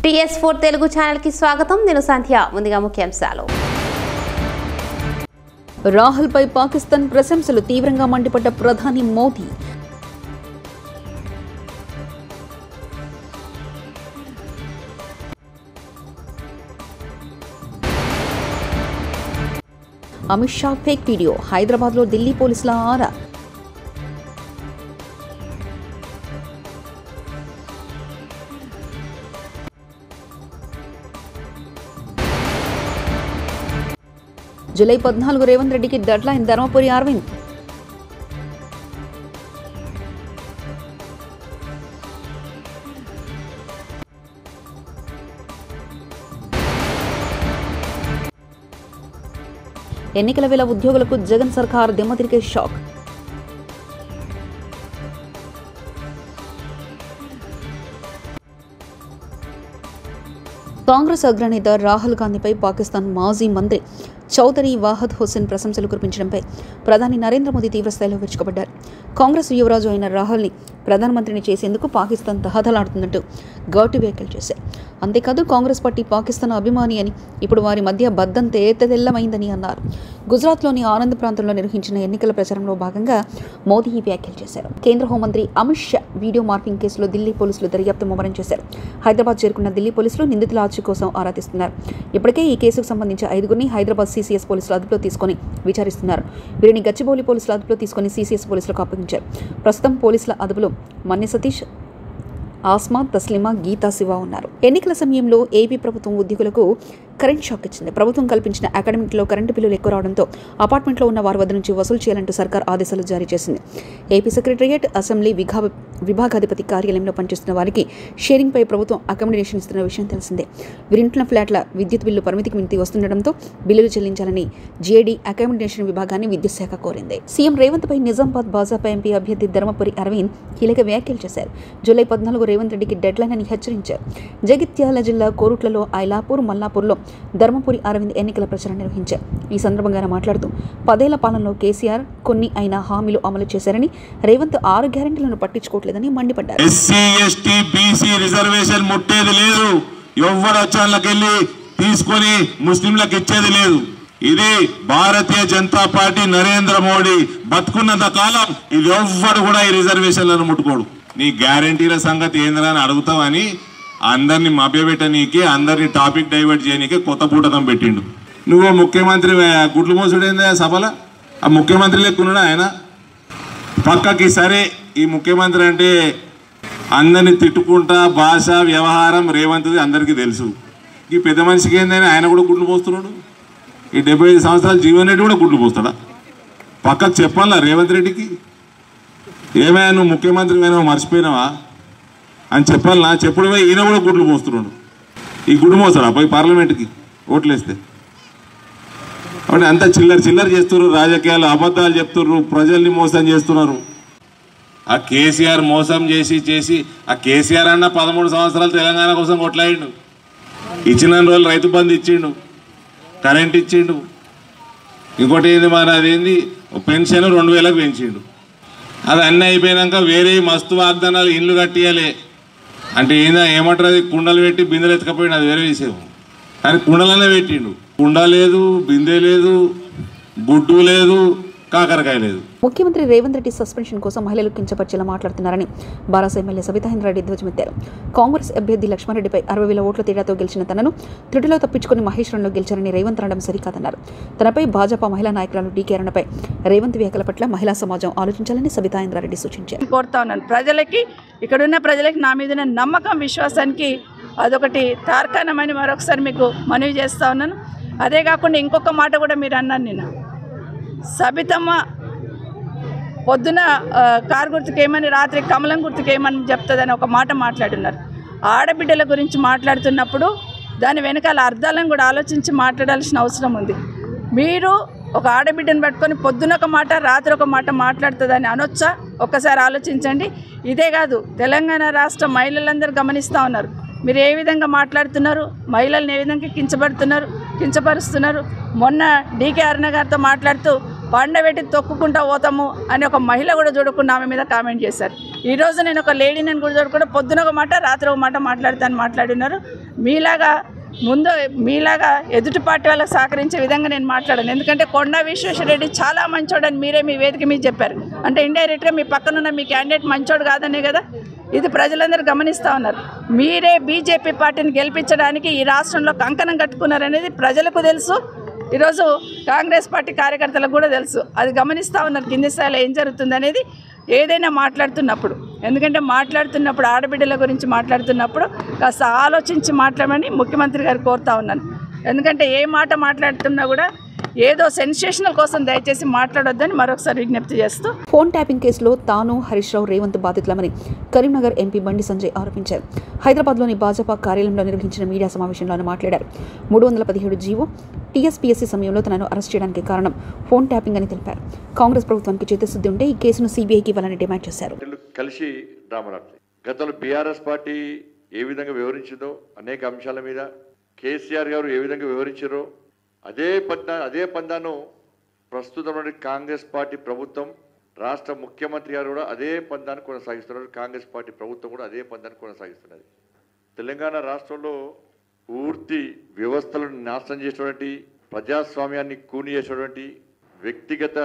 TS4 Telugu channel కి స్వాగతం. నేను సంధ్య. ముందుగా ముఖ్యాంశాలు. రాహుల్ పై పాకిస్తాన్ ప్రశంసలు తీవ్రంగా మండిపడ్డ ప్రధాని మోదీ. అమిత్ షా ఫేక్ వీడియో, హైదరాబాద్లో ఢిల్లీ పోలీసుల ఆరా. జూలై 14 రేవంత్ రెడ్డికి డెడ్లైన్, ధర్మపురి అరవింద్. ఎన్నికల వేళ ఉద్యోగులకు జగన్ సర్కార్ దిమ్మతిరిగే షాక్. కాంగ్రెస్ అగ్రనేత రాహుల్ గాంధీపై పాకిస్తాన్ మాజీ మంత్రి చౌదరి వాహద్ హుస్సేన్ ప్రశంసలు కురిపించడంపై ప్రధాని నరేంద్ర మోదీ తీవ్రస్థాయిలో విరుచుకుపడ్డారు. కాంగ్రెస్ యువరాజు అయిన రాహుల్ని ప్రధానమంత్రిని చేసేందుకు పాకిస్తాన్ తహతలాడుతున్నట్టు ఘాటు వ్యాఖ్యలు చేశారు. అంతేకాదు కాంగ్రెస్ పార్టీ పాకిస్తాన్ అభిమాని అని, ఇప్పుడు వారి మధ్య బద్దం తేటతెల్లమైందని అన్నారు. గుజరాత్లోని ఆనంద్ ప్రాంతంలో నిర్వహించిన ఎన్నికల ప్రచారంలో భాగంగా మోదీ ఈ వ్యాఖ్యలు చేశారు. కేంద్ర హోంమంత్రి అమిత్ షా వీడియో మార్పింగ్ కేసులో ఢిల్లీ పోలీసులు దర్యాప్తు ముమ్మరం చేశారు. హైదరాబాద్ చేరుకున్న ఢిల్లీ పోలీసులు నిందితుల ఆచూకీ కోసం ఆరా తీస్తున్నారు. ఇప్పటికే ఈ కేసుకు సంబంధించి 5గురిని హైదరాబాద్ CCS పోలీసులు అదుపులో తీసుకొని విచారిస్తున్నారు. వీరిని గచ్చిబౌలి పోలీసులు అదుపులో తీసుకొని CCS పోలీసులకు అప్పగించారు. ప్రస్తుతం పోలీసుల అదుపులో మన్య సతీష్, ఆస్మా, తస్లిమా, గీతా, శివ ఉన్నారు. ఎన్నికల సమయంలో ఏపీ ప్రభుత్వం ఉద్యోగులకు కరెంట్ షాక్ ఇచ్చింది. ప్రభుత్వం కల్పించిన అకాడమిక్లో కరెంటు బిల్లులు ఎక్కువ రావడంతో అపార్ట్మెంట్లో ఉన్న వారి వద్ద నుంచి వసూలు చేయాలంటూ సర్కార్ ఆదేశాలు జారీ చేసింది. ఏపీ సెక్రటరియట్, అసెంబ్లీ విభాగాధిపతి కార్యాలయంలో పనిచేస్తున్న వారికి షేరింగ్పై ప్రభుత్వం అకామిడేషన్ ఇస్తున్న విషయం తెలిసిందే. వీరింటున్న ఫ్లాట్ల విద్యుత్ బిల్లు పరిమితికి మించి వస్తుండటంతో బిల్లులు చెల్లించాలని GAD అకామిడేషన్ విభాగాన్ని విద్యుత్ శాఖ కోరింది. సీఎం రేవంత్ పై నిజామాబాద్ భాజపా ఎంపీ అభ్యర్థి ధర్మపురి అరవింద్ కీలక వ్యాఖ్యలు చేశారు. జూలై 14 రేవంత్ రెడ్డికి డెడ్లైన్ అని హెచ్చరించారు. జగిత్యాల జిల్లా కోరుట్లలో, ఐలాపూర్, మల్లాపూర్లో ధర్మపురి అరవింద్ ఎన్నికల ప్రచారం నిర్వహించారు. ఈ సందర్భంగా ఆయన మాట్లాడుతూ 10 ఏళ్ల పాలనలో కేసీఆర్ కొన్ని అయినా హామీలు అమలు చేశారని, రేవంత్ 6 గ్యారెంటీలను పట్టించుకోవట్లేదని మండిపడ్డారు. SC, ST, BC రిజర్వేషన్ ముట్టేది లేదు. ఎవరు వచ్చాళ్ళకెళ్ళి తీసుకొని ముస్లింలకు ఇచ్చేది లేదు. ఇది భారతీయ జనతా పార్టీ నరేంద్ర మోడీ బతుకున్నంత కాలం ఇది ఎవ్వరు కూడా ఈ రిజర్వేషన్లను ముట్టుకోడు. నీ గ్యారంటీల సంగతి ఏందని అని అడుగుతావని అందరినీ మభ్యపెట్టనీకి, అందరినీ టాపిక్ డైవర్ట్ చేయనీకి కొత్త పూటకం పెట్టిండు. నువ్వు ముఖ్యమంత్రి గుడ్లు మోసుడైందా సభలో? ఆ ముఖ్యమంత్రి లెక్కున్నాడు ఆయన పక్కకి. సరే, ఈ ముఖ్యమంత్రి అంటే అందరినీ తిట్టుకుంటా భాష వ్యవహారం రేవంత్ది అందరికీ తెలుసు. ఈ పెద్ద మనిషికి ఏందని ఆయన కూడా గుడ్లు పోస్తున్నాడు. ఈ 75 సంవత్సరాల జీవన్ రెడ్డి కూడా గుడ్లు పోస్తాడా? పక్కకు చెప్పాలా రేవంత్ రెడ్డికి? ఏమైనా నువ్వు ముఖ్యమంత్రి అయినా మర్చిపోయినావా అని చెప్పాలనా? చెప్పుడు పోయి ఈయన కూడా గుడ్లు పోస్తున్నాడు. ఈ గుడ్డు మోస్తాడా పోయి పార్లమెంట్కి ఓట్లేస్తే? కాబట్టి అంతా చిల్లర చేస్తున్నారు. రాజకీయాలు అబద్ధాలు చెప్తున్నారు, ప్రజల్ని మోసం చేస్తున్నారు. ఆ కేసీఆర్ మోసం చేసి ఆ కేసీఆర్ అన్న 13 సంవత్సరాలు తెలంగాణ కోసం కొట్లాడిండు. ఇచ్చిన రోజులు రైతు బంధు ఇచ్చిండు, కరెంట్ ఇచ్చిండు, ఇంకోటి ఏంది మరి అదేంది పెన్షన్ 2000కు పెంచిండు. అది అన్నీ అయిపోయినాక వేరే మస్తు వాగ్దానాలు, ఇల్లు కట్టియాలి అంటే ఏమంటారు, అది కుండలు పెట్టి బిందెలు ఎత్తుకపోయిండు, అది వేరే విషయం. కానీ కుండలనే పెట్టిండు. కుండ లేదు, బిందె లేదు, గుడ్డు లేదు, కాకరకాయ లేదు. ముఖ్యమంత్రి రేవంత్ రెడ్డి సస్పెన్షన్ కోసం మహిళలు కించపరిచేలా మాట్లాడుతున్నారని బారాస ఎమ్మెల్యే సబితాహింద్రారెడ్డి ధ్వజమెత్తారు. కాంగ్రెస్ అభ్యర్థి లక్ష్మారెడ్డిపై 60,000 ఓట్ల తేడాతో గెలిచిన తనను త్రుటిలో తప్పించుకుని మహేశ్వరంలో గెలిచారని రేవంత్ అనడం సరికాదన్నారు. తనపై భాజపా మహిళా నాయకురాలు DK అరుణపై రేవంత్ వ్యాఖ్యల పట్ల మహిళా సమాజం ఆలోచించాలని సబితాహింద్రారెడ్డి సూచించారు. కోరుతా ఉన్నాను ప్రజలకి, ఇక్కడున్న ప్రజలకి నా మీద నమ్మకం, విశ్వాసానికి అదొకటి తార్కాణమని మరొకసారి మీకు మనవి చేస్తూ ఉన్నాను. అదే కాకుండా ఇంకొక మాట కూడా మీరు అన్నాను, నేను సబితమ్మ పొద్దున కారు గుర్తుకేమని, రాత్రి కమలం గుర్తుకేమని చెప్తుందని ఒక మాట మాట్లాడున్నారు. ఆడబిడ్డల గురించి మాట్లాడుతున్నప్పుడు దాని వెనకాల అర్థాలను కూడా ఆలోచించి మాట్లాడాల్సిన అవసరం ఉంది. మీరు ఒక ఆడబిడ్డను పట్టుకొని పొద్దున ఒక మాట, రాత్రి ఒక మాట మాట్లాడుతుందని అనొచ్చా? ఒక్కసారి ఆలోచించండి. ఇదే కాదు, తెలంగాణ రాష్ట్ర మహిళలందరూ గమనిస్తూ ఉన్నారు. మీరు ఏ విధంగా మాట్లాడుతున్నారు, మహిళలను ఏ విధంగా కించపరుస్తున్నారు. మొన్న DK అరుణ గారితో మాట్లాడుతూ పండబెట్టి తొక్కుకుంటా పోతాము అని ఒక మహిళ కూడా చూడకుండా ఆమె మీద కామెంట్ చేశారు. ఈరోజు నేను ఒక లేడీని కూడా చూడకుండా పొద్దున ఒక మాట రాత్రి ఒక మాట మాట్లాడుతాను మాట్లాడినారు. మీలాగా ఎదుటి పార్టీ వాళ్ళకి సహకరించే విధంగా నేను మాట్లాడాను. ఎందుకంటే కొండా విశ్వేశ్వరరెడ్డి చాలా మంచోడని మీరే మీ వేదిక మీద చెప్పారు. అంటే ఇండైరెక్ట్గా మీ పక్కనున్న మీ క్యాండిడేట్ మంచోడు కాదనే కదా. ఇది ప్రజలందరూ గమనిస్తూ ఉన్నారు. మీరే బీజేపీ పార్టీని గెలిపించడానికి ఈ రాష్ట్రంలో కంకణం కట్టుకున్నారనేది ప్రజలకు తెలుసు. ఈరోజు కాంగ్రెస్ పార్టీ కార్యకర్తలకు కూడా తెలుసు. అది గమనిస్తూ ఉన్నారు కింది స్థాయిలో ఏం జరుగుతుంది అనేది. ఏదైనా మాట్లాడుతున్నప్పుడు, ఎందుకంటే మాట్లాడుతున్నప్పుడు ఆడబిడ్డల గురించి మాట్లాడుతున్నప్పుడు కాస్త ఆలోచించి మాట్లాడమని ముఖ్యమంత్రి గారు కోరుతా ఉన్నాను. ఎందుకంటే ఏ మాట మాట్లాడుతున్నా కూడా ఏదో సెన్సేషనల్ కోసం దయచేసి మాట్లాడొద్దని మరొకసారి విజ్ఞప్తి చేస్తూ, ఫోన్ ట్యాపింగ్ కేసులో తాను, హరీష్ రావు, రేవంత్ బాధితులమని కరీంనగర్ ఎంపీ బండి సంజయ్ ఆరోపించారు. హైదరాబాద్లోని భాజపా కార్యాలయంలో నిర్వహించిన మీడియా సమావేశంలో ఆయన మాట్లాడారు. 317 జీవో టీఎస్పీఎస్సీ సమయంలో తనను అరెస్ట్ చేయడానికి కారణం ఫోన్ ట్యాపింగ్ అని తెలిపారు. కాంగ్రెస్ ప్రభుత్వానికి చిత్తశుద్ధి ఉంటే ఈ కేసును సీబీఐకి ఇవ్వాలని డిమాండ్ చేశారు. కలిసి గతంలో బీఆర్ఎస్ పార్టీ ఏ విధంగా వివరించిందో అనేక అంశాల మీద కేసీఆర్ గారు ఏ విధంగా వివరించారో అదే పందాను ప్రస్తుతమైన కాంగ్రెస్ పార్టీ ప్రభుత్వం, రాష్ట్ర ముఖ్యమంత్రి గారు కూడా అదే పందాన్ని కొనసాగిస్తున్నారు. కాంగ్రెస్ పార్టీ ప్రభుత్వం కూడా అదే పందాన్ని కొనసాగిస్తున్నది. తెలంగాణ రాష్ట్రంలో పూర్తి వ్యవస్థలను నాశనం చేసినటువంటి, ప్రజాస్వామ్యాన్ని కూని చేసినటువంటి, వ్యక్తిగత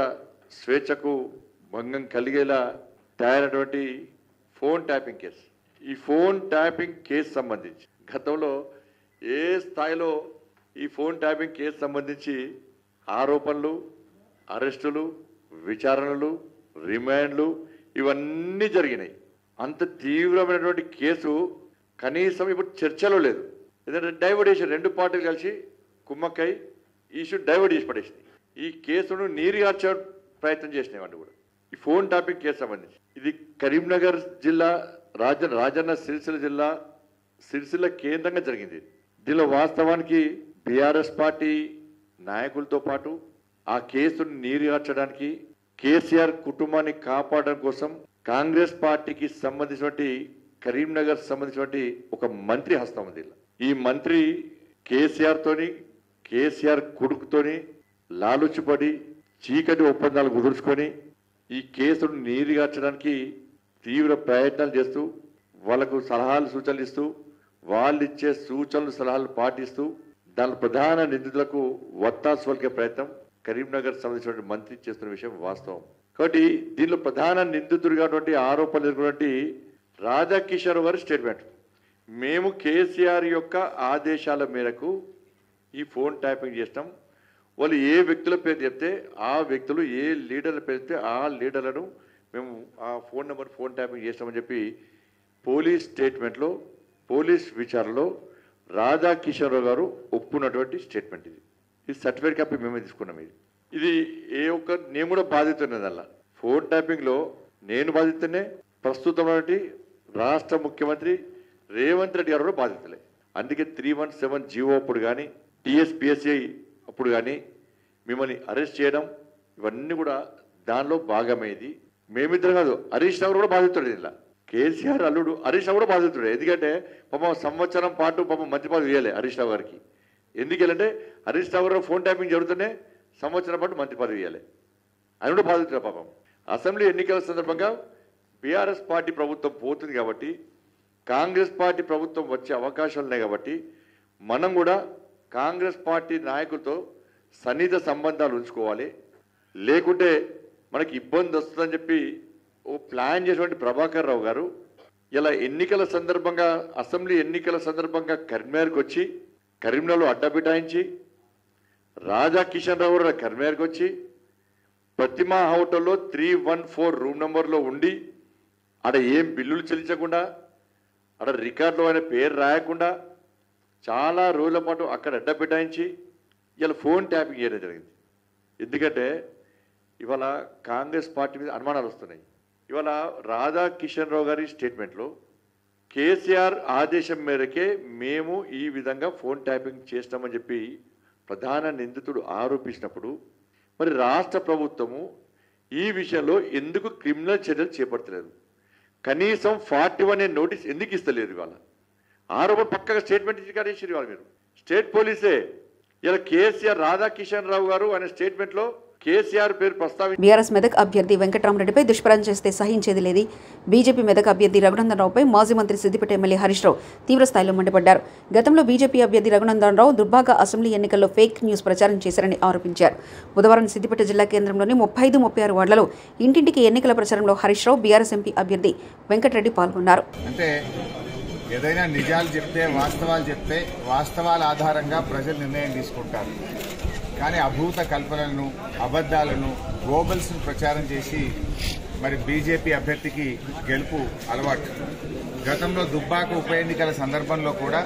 స్వేచ్ఛకు భంగం కలిగేలా తయారైనటువంటి ఫోన్ ట్యాపింగ్ కేసు. ఈ ఫోన్ ట్యాపింగ్ కేసు సంబంధించి గతంలో ఏ స్థాయిలో ఈ ఫోన్ ట్యాపింగ్ కేసు సంబంధించి ఆరోపణలు, అరెస్టులు, విచారణలు, రిమాండ్లు ఇవన్నీ జరిగినాయి. అంత తీవ్రమైనటువంటి కేసు కనీసం ఇప్పుడు చర్చలో లేదు. ఎందుకంటే డైవర్ట్ చేసి రెండు పార్టీలు కలిసి కుమ్మక్కై ఇష్యూ డైవర్ట్ చేసి పడేసింది. ఈ కేసును నీరుగార్చే ప్రయత్నం చేసినాయి కూడా. ఈ ఫోన్ ట్యాపింగ్ కేసు సంబంధించి ఇది కరీంనగర్ జిల్లా రాజన్న సిరిసిల్ల జిల్లా సిరిసిల్ల కేంద్రంగా జరిగింది. దీనిలో వాస్తవానికి బీఆర్ఎస్ పార్టీ నాయకులతో పాటు ఆ కేసును నీరుగార్చడానికి, కేసీఆర్ కుటుంబాన్ని కాపాడడం కోసం కాంగ్రెస్ పార్టీకి సంబంధించినటువంటి కరీంనగర్ సంబంధించినటువంటి ఒక మంత్రి హస్తం ఉంది. ఈ మంత్రి కేసీఆర్ కొడుకుతోని లాలుచిపడి చీకటి ఒప్పందాలు కుదుర్చుకొని ఈ కేసును నీరుగార్చడానికి తీవ్ర ప్రయత్నాలు చేస్తూ, వాళ్ళకు సలహాలు సూచనలు ఇస్తూ, వాళ్ళు ఇచ్చే సూచనలు సలహాలు పాటిస్తూ దాని ప్రధాన నిందితులకు వత్తాసు పలికే ప్రయత్నం కరీంనగర్ సంబంధించిన మంత్రి చేస్తున్న విషయం వాస్తవం. కాబట్టి దీనిలో ప్రధాన నిందితుడిగా ఆరోపణలు ఎదుర్కొన్నటువంటి రాధాకిషోర్ గారి స్టేట్మెంట్, మేము కేసీఆర్ యొక్క ఆదేశాల మేరకు ఈ ఫోన్ ట్యాపింగ్ చేస్తాం, వాళ్ళు ఏ వ్యక్తుల పేరు చెప్తే ఆ వ్యక్తులు, ఏ లీడర్ల పేరు చెప్తే ఆ లీడర్లను మేము ఆ ఫోన్ ట్యాపింగ్ చేస్తామని చెప్పి పోలీస్ స్టేట్మెంట్లో, పోలీస్ విచారణలో రాధాకిషోర్ గారు ఒప్పుకున్నటువంటి స్టేట్మెంట్. ఇది సర్టిఫికేట్ కాపీ మేమే తీసుకున్నాం. ఇది నేను కూడా బాధితున్నది. అలా ఫోన్ ట్యాపింగ్లో నేను బాధితున్నే, ప్రస్తుతమైనటువంటి రాష్ట్ర ముఖ్యమంత్రి రేవంత్ రెడ్డి గారు కూడా బాధితులే. అందుకే 317 జీవో అప్పుడు కానీ, టీఎస్పీఎస్సీ అప్పుడు కానీ మిమ్మల్ని అరెస్ట్ చేయడం ఇవన్నీ కూడా దానిలో భాగమేది. మేమిద్దరం కాదు, హరీష్ రావు కూడా బాధితుడు. ఇలా కేసీఆర్ అల్లుడు హరీష్ రావు కూడా బాధితుడే. ఎందుకంటే పాపం సంవత్సరం పాటు పాపం మంత్రి పదవి ఇవ్వలే హరీష్ రావు గారికి. ఎందుకంటే హరీష్ రావు గారు ఫోన్ ట్యాపింగ్ జరుగుతూనే సంవత్సరం పాటు మంత్రి పదవి ఇవ్వాలి. ఆయన కూడా బాధితుడు పాపం. అసెంబ్లీ ఎన్నికల సందర్భంగా బీఆర్ఎస్ పార్టీ ప్రభుత్వం పోతుంది కాబట్టి, కాంగ్రెస్ పార్టీ ప్రభుత్వం వచ్చే అవకాశాలు ఉన్నాయి కాబట్టి మనం కూడా కాంగ్రెస్ పార్టీ నాయకులతో సన్నిహిత సంబంధాలు ఉంచుకోవాలి. లేకుంటే మనకి ఇబ్బంది వస్తుందని చెప్పి ఓ ప్లాన్ చేసినటువంటి ప్రభాకర్ రావు గారు ఇలా ఎన్నికల సందర్భంగా, అసెంబ్లీ ఎన్నికల సందర్భంగా కరీంనగర్కి వచ్చి కరీంనగర్లో అడ్డబిటాయించి, రాధాకిషన్ రావు గారు కరీంనగర్కి వచ్చి ప్రతిమా హోటల్లో 314 రూమ్ నెంబర్లో ఉండి ఆడ ఏం బిల్లులు చెల్లించకుండా, ఆడ రికార్డులో ఆయన పేరు రాయకుండా చాలా రోజుల పాటు అక్కడ అడ్డబిటాయించి ఇలా ఫోన్ ట్యాపింగ్ చేయడం జరిగింది. ఎందుకంటే ఇవాళ కాంగ్రెస్ పార్టీ మీద అనుమానాలు వస్తున్నాయి. ఇవాళ రాధాకిషన్ రావు గారి స్టేట్మెంట్లో కేసీఆర్ ఆదేశం మేరకే మేము ఈ విధంగా ఫోన్ ట్యాపింగ్ చేస్తామని చెప్పి ప్రధాన నిందితుడు ఆరోపించినప్పుడు మరి రాష్ట్ర ప్రభుత్వము ఈ విషయంలో ఎందుకు క్రిమినల్ చర్యలు చేపట్టలేదు? కనీసం 41A నోటీస్ ఎందుకు ఇస్తలేదు? ఇవాళ ఆరోపణ పక్కగా స్టేట్మెంట్ ఇచ్చి కాడేసారు ఇవాళ మీరు. స్టేట్ పోలీసే ఇలా కేసీఆర్ రాధాకిషన్ రావు గారు అనే స్టేట్మెంట్లో కేసీఆర్ పేరు ప్రస్తావించి బీఆర్ఎస్ మెదక్ అభ్యర్థి వెంకట్రామరెడ్డిపై దుష్ప్రచారం చేస్తే సహించేది లేదు. బీజేపీ మెదక్ అభ్యర్థి రఘునందన్ రావుపై మాజీ మంత్రి సిద్దిపేట ఎమ్మెల్యే హరీష్ రావు తీవ్రస్థాయిలో మండిపడ్డారు. గతంలో బీజేపీ అభ్యర్థి రఘునందన్ రావు దుబ్బాక అసెంబ్లీ ఎన్నికల్లో ఫేక్ న్యూస్ ప్రచారం చేశారని ఆరోపించారు. బుధవారం సిద్దిపేట జిల్లా కేంద్రంలోని 35-36 వార్డులలో ఇంటింటికి ఎన్నికల ప్రచారంలో హరీష్ రావు, బీఆర్ఎస్ ఎంపీ అభ్యర్థి వెంకటరెడ్డి పాల్గొన్నారు. అంటే ఏదైనా నిజాలు చెప్తే, వాస్తవాలు చెప్తే, వాస్తవాల ఆధారంగా ప్రజలు నిర్ణయం తీసుకుంటారు. కానీ అభూత కల్పనలను, అబద్దాలను, గోబల్స్ను ప్రచారం చేసి మరి బీజేపీ అభ్యర్థికి గెలుపు అలవాటు. గతంలో దుబ్బాక ఉప ఎన్నికల సందర్భంలో కూడా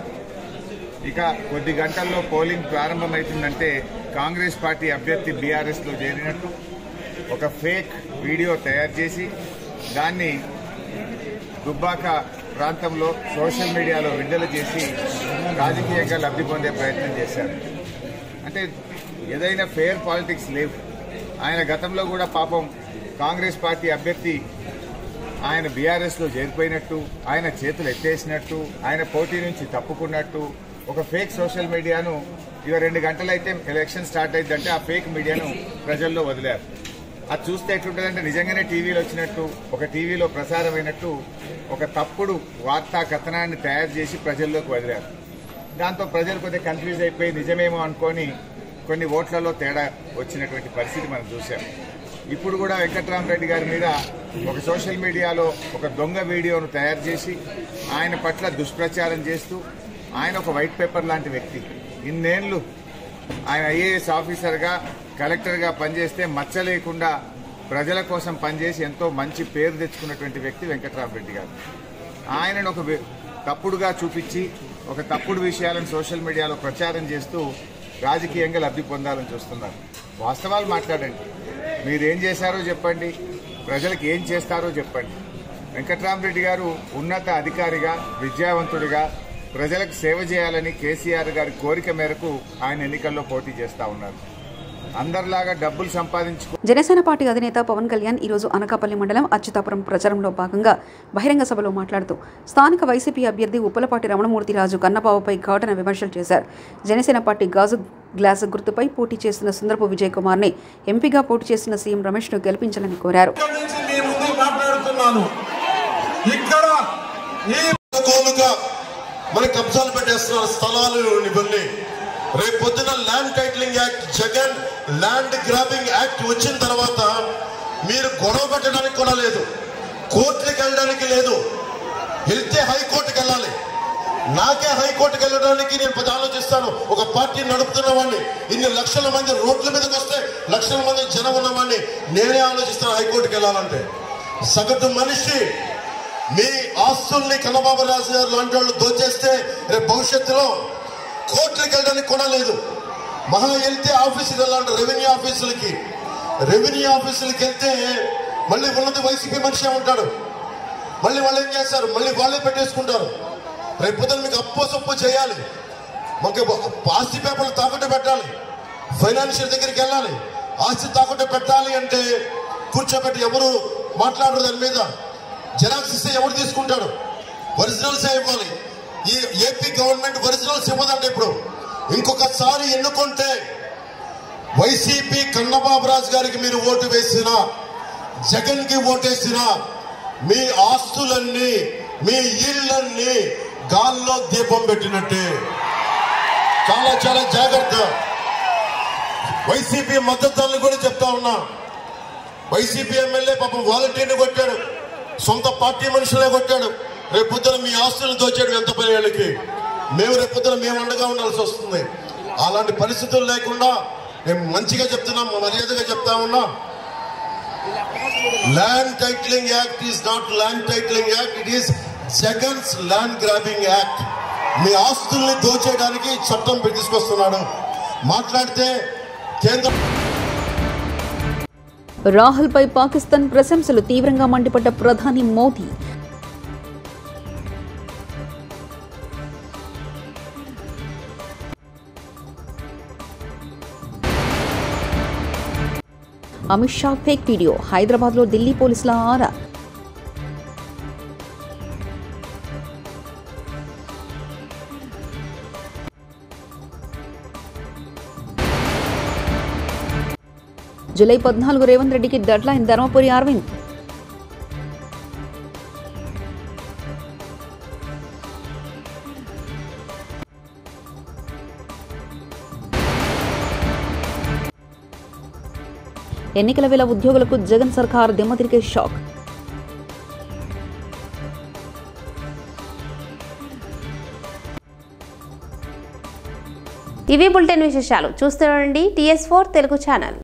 ఇక కొద్ది గంటల్లో పోలింగ్ ప్రారంభమవుతుందంటే కాంగ్రెస్ పార్టీ అభ్యర్థి బీఆర్ఎస్లో చేరినట్టు ఒక ఫేక్ వీడియో తయారు చేసి దాన్ని దుబ్బాక ప్రాంతంలో సోషల్ మీడియాలో విడుదల చేసి రాజకీయంగా లబ్ధి పొందే ప్రయత్నం చేశారు. అంటే ఏదైనా ఫెయిర్ పాలిటిక్స్ లేవు. ఆయన గతంలో కూడా పాపం కాంగ్రెస్ పార్టీ అభ్యర్థి ఆయన బీఆర్ఎస్లో చేరిపోయినట్టు, ఆయన చేతులు ఎత్తేసినట్టు, ఆయన పోటీ నుంచి తప్పుకున్నట్టు ఒక ఫేక్ సోషల్ మీడియాను ఇక 2 గంటలైతే ఎలక్షన్ స్టార్ట్ అయిందంటే ఆ ఫేక్ మీడియాను ప్రజల్లో వదిలారు. అది చూస్తే ఎట్లుంటుందంటే నిజంగానే టీవీలో వచ్చినట్టు, ఒక టీవీలో ప్రసారమైనట్టు ఒక తప్పుడు వార్తా కథనాన్ని తయారు చేసి ప్రజల్లోకి వదిలారు. దాంతో ప్రజలు కొద్దిగా కన్ఫ్యూజ్ అయిపోయి నిజమేమో అనుకొని కొన్ని ఓట్లలో తేడా వచ్చినటువంటి పరిస్థితి మనం చూసాం. ఇప్పుడు కూడా వెంకట్రామరెడ్డి గారి మీద ఒక సోషల్ మీడియాలో ఒక దొంగ వీడియోను తయారు చేసి ఆయన పట్ల దుష్ప్రచారం చేస్తూ, ఆయన ఒక వైట్ పేపర్ లాంటి వ్యక్తి. ఇన్నేళ్లు ఆయన ఐఏఎస్ ఆఫీసర్గా, కలెక్టర్గా పనిచేస్తే మచ్చ లేకుండా ప్రజల కోసం పనిచేసి ఎంతో మంచి పేరు తెచ్చుకున్నటువంటి వ్యక్తి వెంకట్రామరెడ్డి గారు. ఆయనను ఒక తప్పుడుగా చూపించి ఒక తప్పుడు విషయాలను సోషల్ మీడియాలో ప్రచారం చేస్తూ రాజకీయంగా లబ్ధి పొందాలని చూస్తున్నారు. వాస్తవాలు మాట్లాడండి. మీరేం చేశారో చెప్పండి, ప్రజలకు ఏం చేస్తారో చెప్పండి. వెంకట్రామరెడ్డి గారు ఉన్నత అధికారిగా, విద్యావంతుడిగా ప్రజలకు సేవ చేయాలని కేసీఆర్ గారి కోరిక మేరకు ఆయన ఎన్నికల్లో పోటీ చేస్తా ఉన్నారు. అందరిలాగా డబ్బులు సంపాదించుకో. జనసేన పార్టీ అధినేత పవన్ కళ్యాణ్ ఈరోజు అనకాపల్లి మండలం అచ్యుతాపురం ప్రచారంలో భాగంగా బహిరంగ సభలో మాట్లాడుతూ స్థానిక వైసీపీ అభ్యర్థి ఉప్పలపాటి రమణమూర్తిరాజు కన్నబాబుపై ఘాటున విమర్శలు చేశారు. జనసేన పార్టీ గాజు గ్లాసు గుర్తుపై పోటీ చేస్తున్న సుందరపు విజయ్ కుమార్ని ఎంపీగా పోటీ చేస్తున్న సీఎం రమేష్ను గెలిపించాలని కోరారు. మన కబ్జాలు పెట్టేస్తున్నారు స్థలాలు ఇవన్నీ. రేపు పొద్దున land titling act, Jagan land grabbing act వచ్చిన తర్వాత మీరు గొడవ పెట్టడానికి కూడా లేదు, కోర్టుకి వెళ్ళడానికి లేదు. వెళ్తే హైకోర్టుకి వెళ్ళాలి. నాకే హైకోర్టుకి వెళ్ళడానికి నేను ఆలోచిస్తాను. ఒక పార్టీ నడుపుతున్న వాడిని, ఇన్ని లక్షల మంది రోడ్ల మీదకి వస్తే లక్షల మంది జనం ఉన్నవాడిని నేనే ఆలోచిస్తాను హైకోర్టుకి వెళ్ళాలంటే. సగటు మనిషి మీ ఆస్తుల్ని కన్నబాబు రాజు గారు లాంటి వాళ్ళు దోచేస్తే రేపు భవిష్యత్తులో కోర్టులకు వెళ్ళడానికి కూడా లేదు. మహా వెళ్తే ఆఫీసులు వెళ్ళాలంటే రెవెన్యూ ఆఫీసులకి వెళ్తే మళ్ళీ ఉన్నది వైసీపీ మనిషి ఉంటాడు. మళ్ళీ వాళ్ళు ఏం చేస్తారు, మళ్ళీ వాళ్ళే పెట్టేసుకుంటారు. రేపు పొద్దున మీకు అప్పు చేయాలి, మాకు ఆస్తి పేపర్లు తాకట్టు పెట్టాలి, ఫైనాన్షియల్ దగ్గరికి వెళ్ళాలి. ఆస్తి తాకట్టు పెట్టాలి అంటే కూర్చోబెట్టి ఎవరు మాట్లాడరు. దాని మీద జెరాక్స్ ఇస్తే ఎవరు తీసుకుంటాడు? ఒరిజినల్స్ ఇవ్వాలి. ఈ ఏపీ గవర్నమెంట్ ఒరిజినల్స్ ఇవ్వదండి. ఇప్పుడు ఇంకొకసారి ఎన్నుకుంటే వైసీపీ కన్నబాబురాజు గారికి మీరు ఓటు వేసినా, జగన్ కి ఓటేసినా మీ ఆస్తులన్నీ, మీ ఇళ్లన్నీ గాల్లో దీపం పెట్టినట్టే. చాలా చాలా జాగ్రత్త. వైసీపీ మద్దతుదారులు కూడా చెప్తా ఉన్నా. వైసీపీ ఎమ్మెల్యే పాపం వాలంటీర్ని కొట్టాడు, సొంత పార్టీ మనుషులే కొట్టాడు. రేపొద్దున మీ ఆస్తులను దోచాడు ఎంత పదేళ్ళకి. మేము రేపొద్దున మేము అండగా ఉండాల్సి వస్తుంది. అలాంటి పరిస్థితులు లేకుండా మేము మంచిగా చెప్తున్నాం, మర్యాదగా చెప్తా ఉన్నా. Land titling act is not land titling act, it is Jagan's land grabbing act. మీ ఆస్తుల్ని దోచేయడానికి చట్టం తీసుకొస్తున్నాడు. మాట్లాడితే కేంద్ర రాహుల్పై పాకిస్తాన్ ప్రశంసలు తీవ్రంగా మండిపడ్డ ప్రధాని మోదీ. అమిత్ షా ఫేక్ వీడియో, హైదరాబాద్లో ఢిల్లీ పోలీసుల ఆరా. జూలై 14 రేవంత్ రెడ్డికి డెడ్లైన్ ధర్మపురి అరవింద్. ఎన్నికల వేళ ఉద్యోగులకు జగన్ సర్కార్ దిమ్మతిరిగే షాక్. ఇవి బులెటిన్ విశేషాలు. చూస్తూ ఉండండి TS4 తెలుగు ఛానల్.